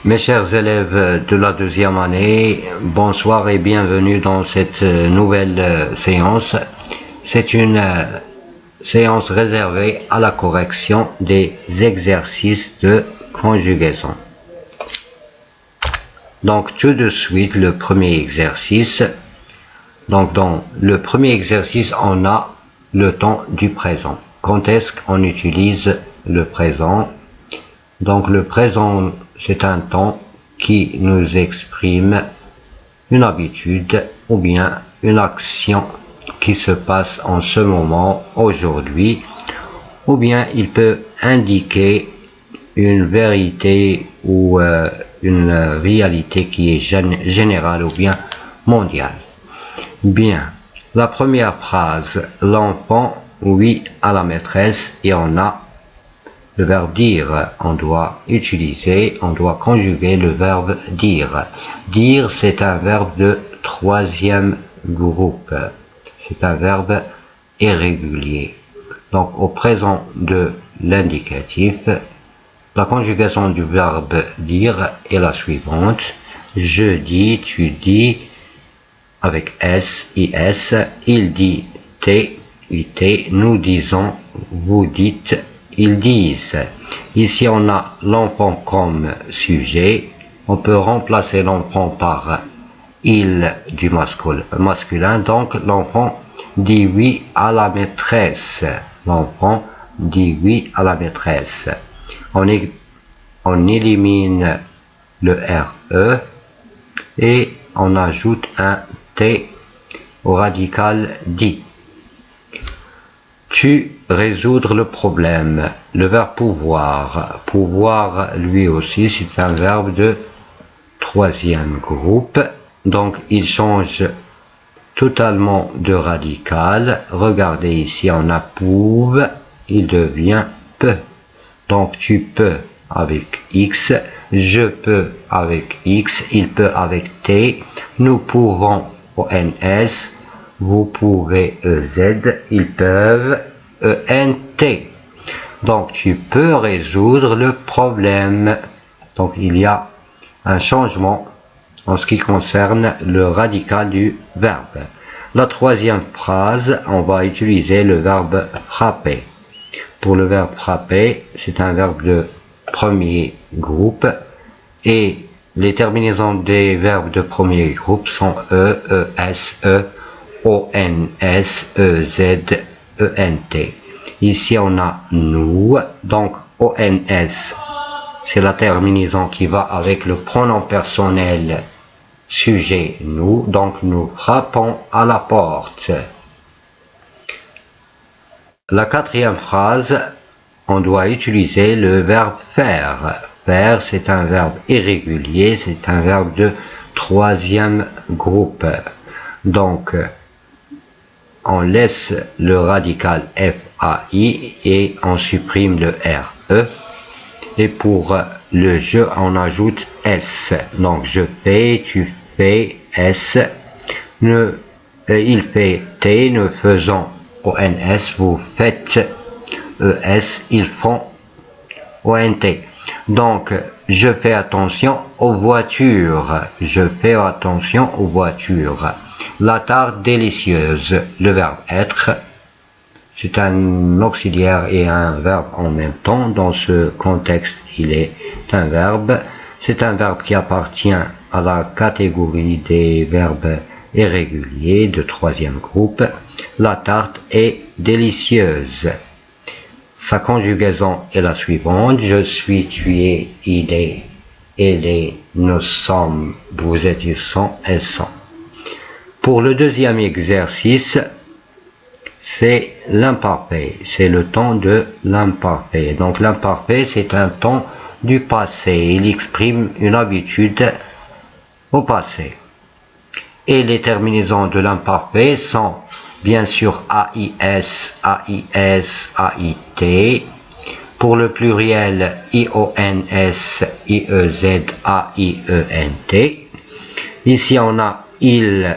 Mes chers élèves de la deuxième année, bonsoir et bienvenue dans cette nouvelle séance. C'est une séance réservée à la correction des exercices de conjugaison. Donc tout de suite le premier exercice. Donc dans le premier exercice, on a le temps du présent. Quand est-ce qu'on utilise le présent? Donc le présent, c'est un temps qui nous exprime une habitude ou bien une action qui se passe en ce moment, aujourd'hui, ou bien il peut indiquer une vérité ou une réalité qui est générale ou bien mondiale. Bien, la première phrase, l'enfant, oui à la maîtresse, et on a le verbe dire, on doit conjuguer le verbe dire. Dire, c'est un verbe de troisième groupe. C'est un verbe irrégulier. Donc, au présent de l'indicatif, la conjugaison du verbe dire est la suivante. Je dis, tu dis, avec S, IS, il dit, T, IT, nous disons, vous dites, ils disent. Ici, on a l'enfant comme sujet. On peut remplacer l'enfant par il du masculin. Donc, l'enfant dit oui à la maîtresse. L'enfant dit oui à la maîtresse. On élimine le RE et on ajoute un T au radical dit. Tu résoudre le problème. Le verbe pouvoir. Pouvoir, lui aussi, c'est un verbe de troisième groupe. Donc, il change totalement de radical. Regardez ici, on a pouve, il devient peut. Donc, tu peux avec X, je peux avec X, il peut avec T, nous pouvons ONS, vous pouvez EZ, ils peuvent ENT. Donc tu peux résoudre le problème. Donc il y a un changement en ce qui concerne le radical du verbe. La troisième phrase, on va utiliser le verbe frapper. Pour le verbe frapper, c'est un verbe de premier groupe et les terminaisons des verbes de premier groupe sont E, ES, E, ONS, EZ, ENT. Ici, on a nous. Donc, ONS, c'est la terminaison qui va avec le pronom personnel sujet nous. Donc, nous frappons à la porte. La quatrième phrase, on doit utiliser le verbe faire. Faire, c'est un verbe irrégulier, c'est un verbe de troisième groupe. Donc, on laisse le radical FAI et on supprime le RE. Et pour le je, on ajoute S. Donc, je fais, tu fais, S. Il fait T, nous faisons ONS, vous faites ES, ils font ONT. Donc, je fais attention aux voitures. Je fais attention aux voitures. La tarte délicieuse. Le verbe être, c'est un auxiliaire et un verbe en même temps. Dans ce contexte, il est un verbe. C'est un verbe qui appartient à la catégorie des verbes irréguliers de troisième groupe. La tarte est délicieuse. Sa conjugaison est la suivante. Je suis, tu es, il est, elle est, nous sommes, vous êtes, ils sont, elles sont. Pour le deuxième exercice, c'est l'imparfait. C'est le temps de l'imparfait. Donc l'imparfait, c'est un temps du passé. Il exprime une habitude au passé. Et les terminaisons de l'imparfait sont bien sûr AIS, AIS, AIT. Pour le pluriel IONS, IEZ, AIENT. Ici on a il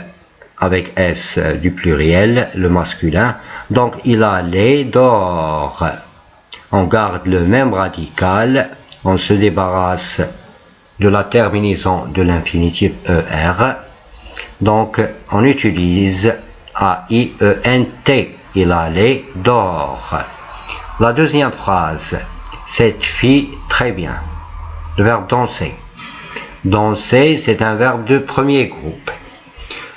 avec S du pluriel, le masculin. Donc il allait dehors. On garde le même radical, on se débarrasse de la terminaison de l'infinitif ER. Donc, on utilise A-I-E-N-T. Il allait dehors. La deuxième phrase, cette fille, très bien. Le verbe danser. Danser, c'est un verbe de premier groupe.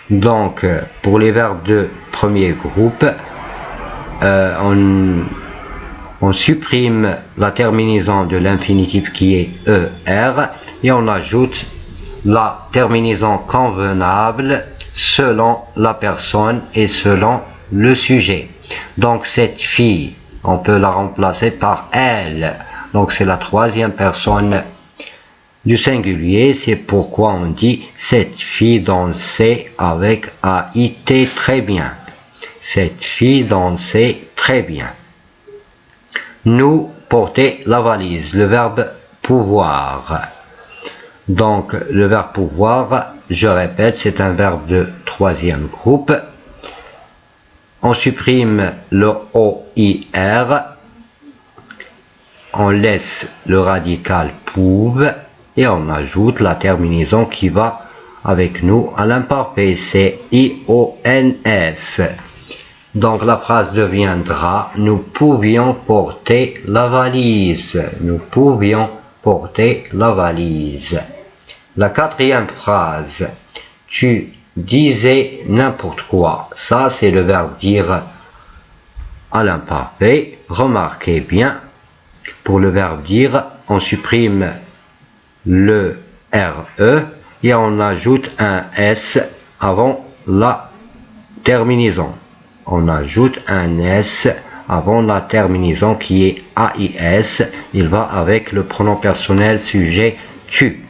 Donc, pour les verbes de premier groupe, on supprime la terminaison de l'infinitif qui est ER et on ajoute la terminaison convenable selon la personne et selon le sujet. Donc cette fille, on peut la remplacer par elle. Donc c'est la troisième personne du singulier. C'est pourquoi on dit cette fille dansait avec AIT très bien. Cette fille dansait très bien. Nous porter la valise, le verbe pouvoir. Donc le verbe pouvoir, je répète, c'est un verbe de troisième groupe. On supprime le OIR, on laisse le radical pouve et on ajoute la terminaison qui va avec nous à l'imparfait, c'est IONS. Donc la phrase deviendra « Nous pouvions porter la valise ». Nous pouvions porter la valise. La quatrième phrase, « Tu disais n'importe quoi ». Ça, c'est le verbe dire à l'imparfait. Remarquez bien, pour le verbe dire, on supprime le RE et on ajoute un S avant la terminaison. On ajoute un S avant la terminaison qui est AIS. Il va avec le pronom personnel sujet tu.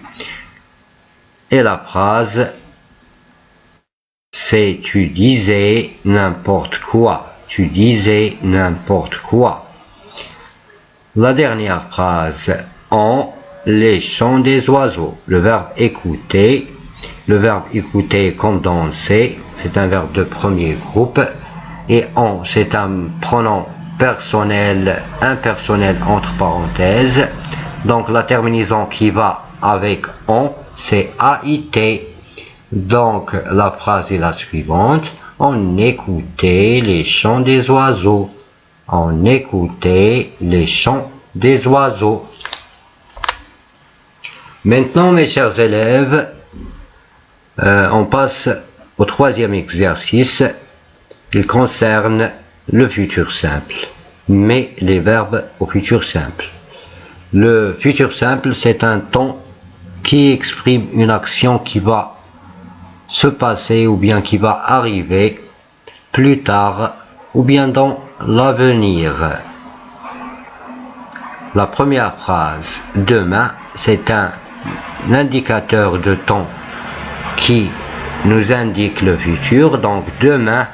Et la phrase, c'est tu disais n'importe quoi. Tu disais n'importe quoi. La dernière phrase, en les chants des oiseaux. Le verbe écouter. Le verbe écouter comme danser, c'est un verbe de premier groupe. Et on, c'est un pronom personnel, impersonnel entre parenthèses. Donc la terminaison qui va avec on, c'est AIT. Donc la phrase est la suivante. On écoutait les chants des oiseaux. On écoutait les chants des oiseaux. Maintenant, mes chers élèves, on passe au troisième exercice. Il concerne le futur simple, mais les verbes au futur simple. Le futur simple, c'est un temps qui exprime une action qui va se passer ou bien qui va arriver plus tard ou bien dans l'avenir. La première phrase, demain, c'est un indicateur de temps qui nous indique le futur. Donc demain,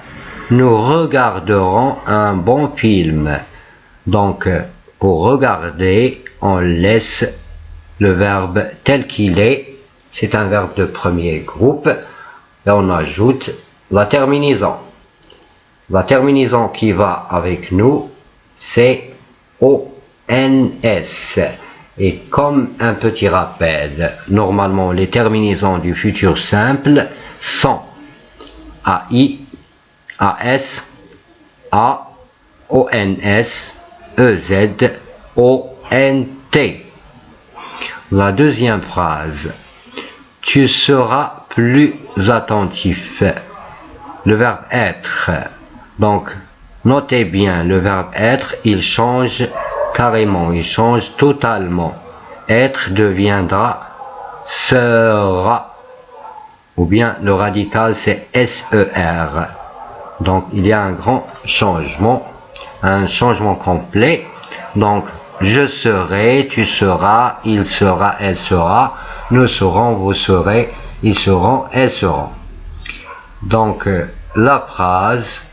nous regarderons un bon film. Donc, pour regarder, on laisse le verbe tel qu'il est. C'est un verbe de premier groupe. Et on ajoute la terminaison. La terminaison qui va avec nous, c'est ONS. Et comme un petit rappel, normalement, les terminaisons du futur simple sont AI, AS, A, ONS, EZ, ONT. La deuxième phrase, tu seras plus attentif. Le verbe être. Donc, notez bien, le verbe être, il change carrément, il change totalement. Être deviendra sera. Ou bien le radical c'est SER. Donc il y a un grand changement, un changement complet. Donc je serai, tu seras, il sera, elle sera, nous serons, vous serez, ils seront, elles seront. Donc la phrase,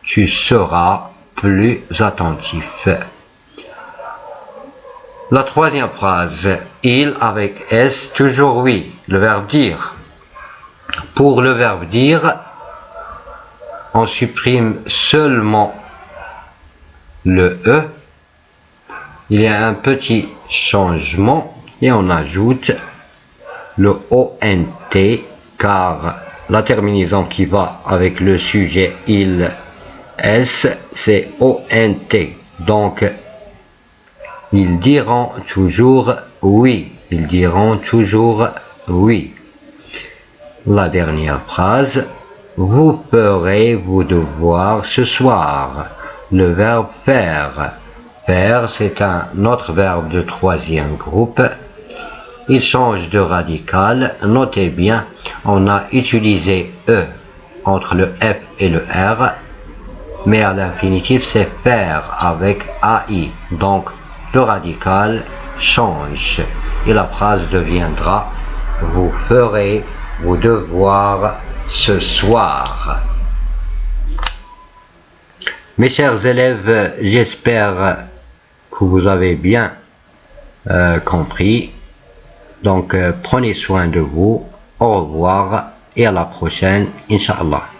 tu seras plus attentif. La troisième phrase, il avec S, toujours oui, le verbe dire. Pour le verbe dire, on supprime seulement le E. Il y a un petit changement et on ajoute le ONT car la terminaison qui va avec le sujet il, S, c'est ONT. Donc, ils diront toujours oui. Ils diront toujours oui. La dernière phrase, vous ferez vos devoirs ce soir. Le verbe faire. Faire, c'est un autre verbe de troisième groupe. Il change de radical. Notez bien, on a utilisé E entre le F et le R, mais à l'infinitif, c'est faire avec AI. Donc, le radical change et la phrase deviendra vous ferez vos devoirs ce soir. Mes chers élèves, j'espère que vous avez bien compris. Donc, prenez soin de vous. Au revoir et à la prochaine, Inch'Allah.